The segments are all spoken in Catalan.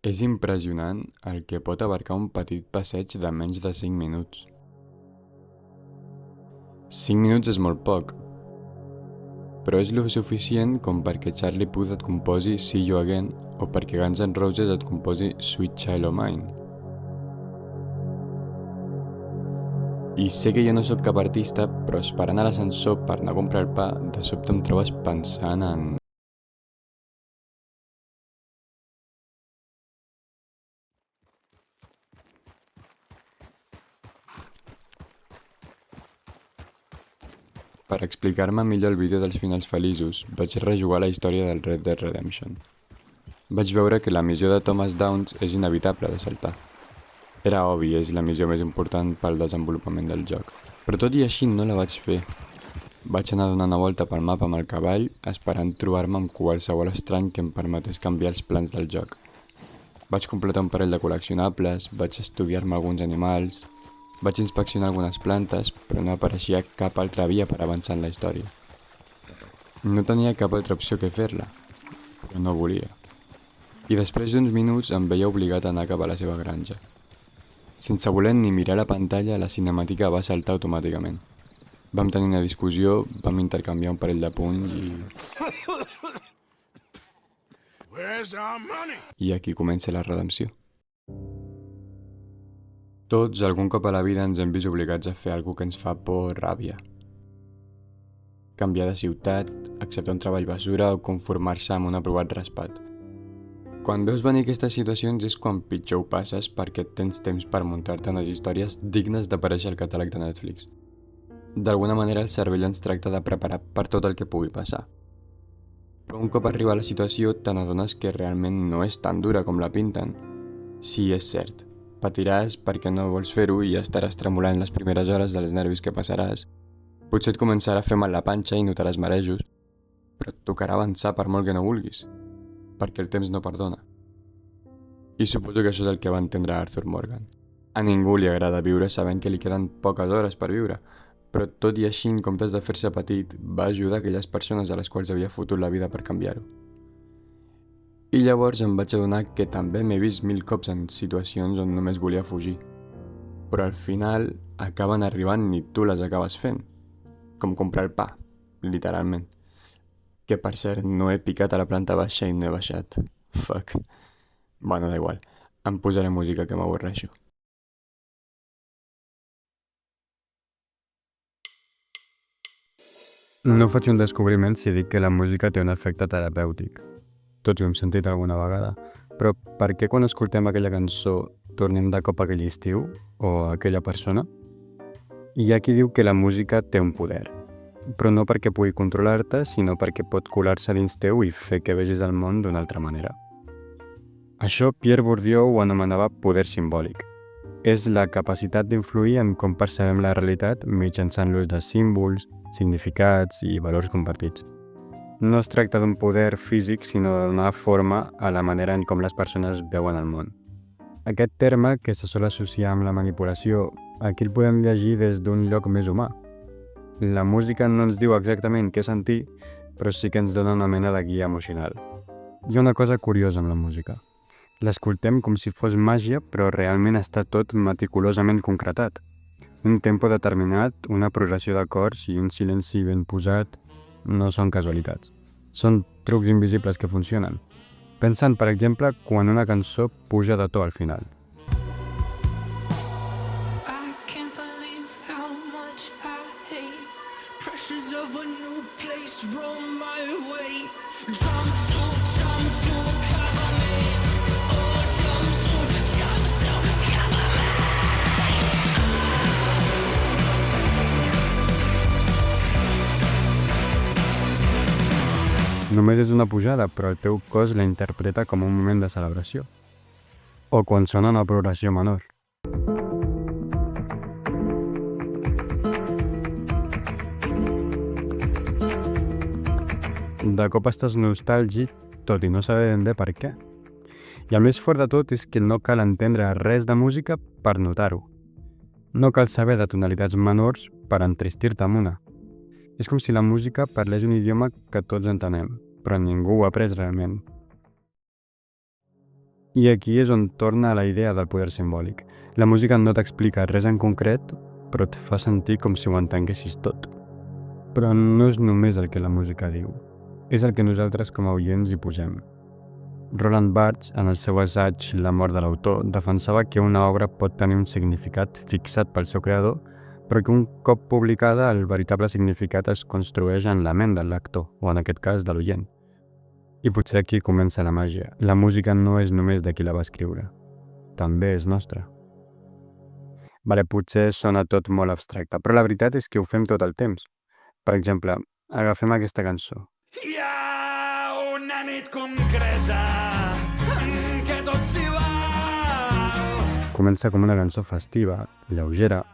És impressionant el que pot abarcar un petit passeig de menys de 5 minuts. 5 minuts és molt poc, però és lo suficient com perquè Charlie Puth et composi See You Again o perquè Guns N' Roses et composi Sweet Child O' Mine. I sé que jo no sóc cap artista, però esperant a l'ascensor per anar a comprar el pa, de sobte em trobes pensant en... Per explicar-me millor el vídeo dels finals feliços, vaig rejugar la història del Red Dead Redemption. Vaig veure que la missió de Thomas Downs és inevitable de saltar. Era obvi, és la missió més important pel desenvolupament del joc, però tot i així no la vaig fer. Vaig anar donant una volta pel mapa amb el cavall, esperant trobar-me amb qualsevol estrany que em permetés canviar els plans del joc. Vaig completar un parell de col·leccionables, vaig estudiar-me alguns animals, vaig inspeccionar algunes plantes, però no apareixia cap altra via per avançar en la història. No tenia cap altra opció que fer-la, però no volia. I després d'uns minuts em veia obligat a anar cap a la seva granja. Sense voler ni mirar la pantalla, la cinemàtica va saltar automàticament. Vam tenir una discussió, vam intercanviar un parell de punys i aquí comença la redempció. Tots, algun cop a la vida, ens hem vist obligats a fer alguna que ens fa por o ràbia. Canviar de ciutat, acceptar un treball basura o conformar-se amb un aprovat raspat. Quan veus venir aquestes situacions és quan pitjor ho passes perquè tens temps per muntar-te unes històries dignes d'aparèixer al catàleg de Netflix. D'alguna manera el cervell ens tracta de preparar per tot el que pugui passar. Però un cop arriba a la situació te n'adones que realment no és tan dura com la pinten. Sí, és cert, patiràs perquè no vols fer-ho i estaràs tremolant les primeres hores dels nervis que passaràs. Potser et començarà a fer mal la panxa i notaràs marejos, però et tocarà avançar per molt que no vulguis, perquè el temps no perdona. I suposo que això és el que va entendre Arthur Morgan. A ningú li agrada viure sabent que li queden poques hores per viure, però tot i així, en comptes de fer-se petit, va ajudar aquelles persones a les quals havia fotut la vida per canviar-ho. I llavors em vaig adonar que també m'he vist 1000 cops en situacions on només volia fugir. Però al final acaben arribant i tu les acabes fent. Com comprar el pa, literalment. Que per cert, no he picat a la planta baixa i no he baixat. Fuck. Bueno, da igual. Em posaré música que m'avorreixo. No faig un descobriment si dic que la música té un efecte terapèutic. Tots ho hem sentit alguna vegada, però per què quan escoltem aquella cançó tornem de cop a aquell estiu o a aquella persona? Hi ha qui diu que la música té un poder, però no perquè pugui controlar-te, sinó perquè pot colar-se dins teu i fer que vegis el món d'una altra manera. Això Pierre Bourdieu ho anomenava poder simbòlic. És la capacitat d'influir en com percebem la realitat mitjançant l'ús de símbols, significats i valors compartits. No es tracta d'un poder físic, sinó de donar forma a la manera en com les persones veuen el món. Aquest terme, que se sol associar amb la manipulació, aquí el podem llegir des d'un lloc més humà. La música no ens diu exactament què sentir, però sí que ens dona una mena de guia emocional. Hi ha una cosa curiosa amb la música. L'escoltem com si fos màgia, però realment està tot meticulosament concretat. Un tempo determinat, una progressió d'acords i un silenci ben posat no són casualitats. Són trucs invisibles que funcionen. Pensen, per exemple, quan una cançó puja de to al final. Només és una pujada, però el teu cos la interpreta com un moment de celebració. O quan sona una progressió menor. De cop estàs nostàlgic, tot i no saber ben bé per què. I el més fort de tot és que no cal entendre res de música per notar-ho. No cal saber de tonalitats menors per entristir-te amb una. És com si la música parlés un idioma que tots entenem, però ningú ho ha après realment. I aquí és on torna la idea del poder simbòlic. La música no t'explica res en concret, però et fa sentir com si ho entenguessis tot. Però no és només el que la música diu, és el que nosaltres com a oients hi posem. Roland Barthes, en el seu assaig La mort de l'autor, defensava que una obra pot tenir un significat fixat pel seu creador, però que un cop publicada el veritable significat es construeix en la ment del lector, o en aquest cas de l'oient. I potser aquí comença la màgia. La música no és només de qui la va escriure, també és nostra. Vale, potser sona tot molt abstracte, però la veritat és que ho fem tot el temps. Per exemple, agafem aquesta cançó. Hi ha una nit concreta en què tot s'hi val. Comença com una cançó festiva, lleugera.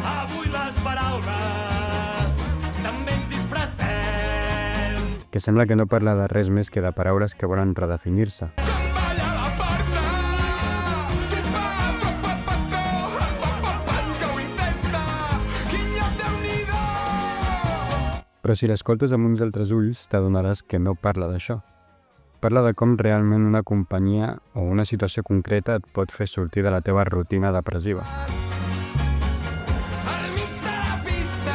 Avui les paraules també ens disfressem. Que sembla que no parla de res més que de paraules que volen redefinir-se. Però si l'escoltes amb uns altres ulls, t'adonaràs que no parla d'això. Parla de com realment una companyia o una situació concreta et pot fer sortir de la teva rutina depressiva. Al mig de la pista,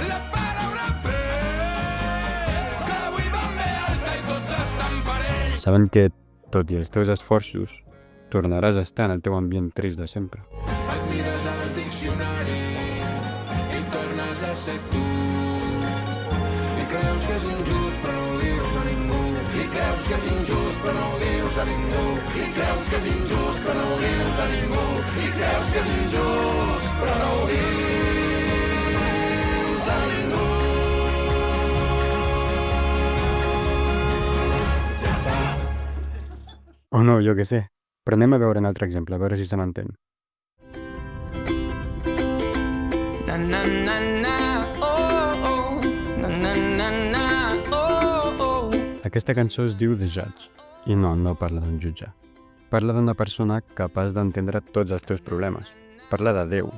la paraula preu, que avui van bé alta i tots estan parells. Sabent que, tot i els teus esforços, tornaràs a estar en el teu ambient trist de sempre. Et mires al diccionari i tornes a ser tu. I creus que és injust però no ho dius a ningú. I creus que és injust però no ho dius a ningú. I creus que és injust però no ho dius a ningú. I creus que és injust però no ho dius a ningú. Ja està. O no, jo què sé. Però anem a veure un altre exemple, a veure si se m'entén. Na na na na, oh oh, na na na na, oh oh. Aquesta cançó es diu The Judge, i no parla d'un jutge. Parla d'una persona capaç d'entendre tots els teus problemes. Parla de Déu.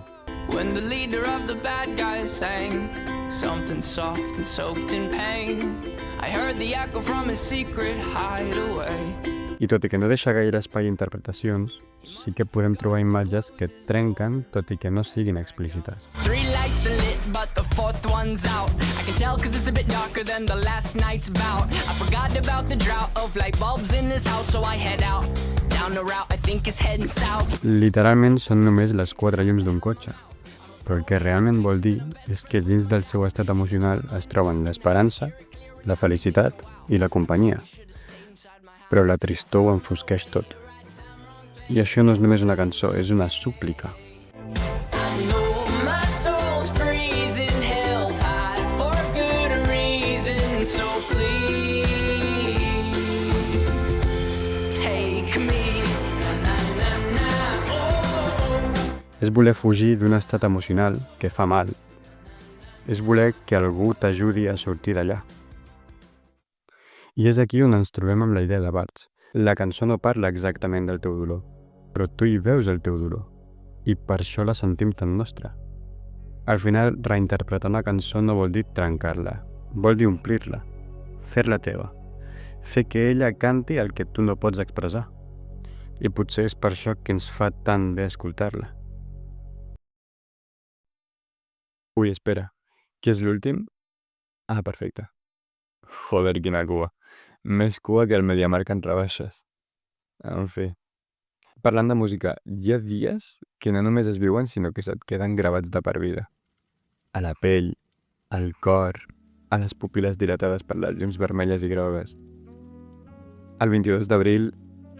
When the leader of the bad guys sang something soft and soaked in pain, I heard the echo from his secret hideaway. I tot i que no deixa gaire espai a interpretacions, sí que podem trobar imatges que trenquen tot i que no siguin explícites. 3 lights are lit, but the 4th one's out. I can tell cause it's a bit darker than the last night's bout. I forgot about the drought of light bulbs in this house, so I head out. Down the route I think is heading south. Literalment són només les 4 llums d'un cotxe. Però el que realment vol dir és que dins del seu estat emocional es troben l'esperança, la felicitat i la companyia. Però la tristor ho enfosqueix tot. I això no és només una cançó, és una súplica. I know my soul's freezing, hell's hot for good reason, so please take me. Na na na na, oh. És voler fugir d'un estat emocional que fa mal. És voler que algú t'ajudi a sortir d'allà. I és aquí on ens trobem amb la idea de Barthes. La cançó no parla exactament del teu dolor, però tu hi veus el teu dolor, i per això la sentim tan nostra. Al final, reinterpretar una cançó no vol dir trencar-la, vol dir omplir-la, fer-la teva, fer que ella canti el que tu no pots expressar. I potser és per això que ens fa tan bé escoltar-la. Ui, espera, qui és l'últim? Ah, perfecte. Joder, quina cua. Més cua que el Mediamarkt en rebaixes. En fi. Parlant de música, hi ha dies que no només es viuen, sinó que se't queden gravats de per vida. A la pell, al cor, a les pupil·les dilatades per les llums vermelles i grogues. El 22 d'abril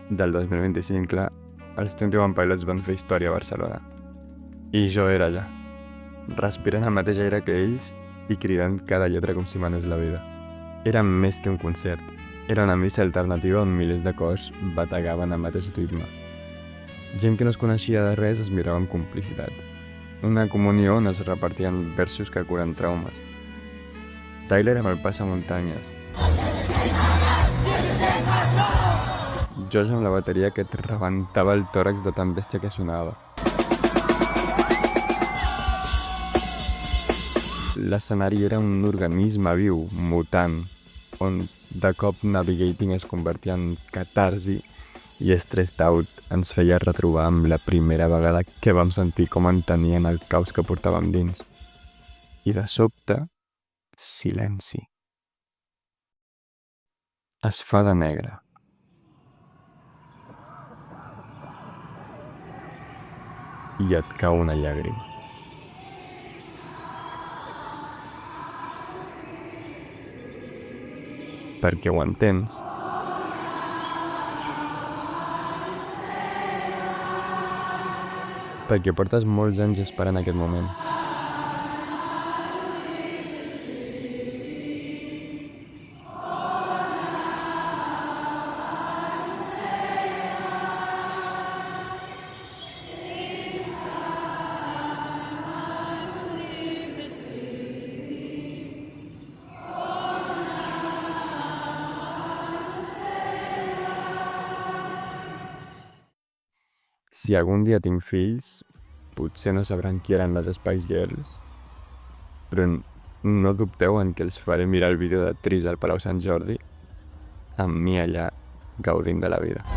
del 2025, clar, els 21 Pilots van fer història a Barcelona. I jo era allà, respirant el mateix aire que ells i cridant cada lletra com si manés la vida. Era més que un concert. Era una missa alternativa on milers de cors bategaven al mateix ritme. Gent que no es coneixia de res es mirava amb complicitat. Una comunió on es repartien versos que curen traumes. Tyler amb el passamuntanyes. Josh amb la bateria que et rebentava el tòrax de tan bèstia que sonava. L'escenari era un organisme viu, mutant, on de cop Navigating es convertia en catarsi I Stressed Out ens feia retrobar amb la primera vegada que vam sentir com entenien el caos que portàvem dins. I de sobte, silenci. Es fa de negre. I et cau una llàgrima. Perquè ho entens. Perquè portes molts anys esperant aquest moment. Si algun dia tinc fills, potser no sabran qui eren les Spice Girls, però no dubteu en que els faré mirar el vídeo de Tris al Palau Sant Jordi amb mi allà gaudint de la vida.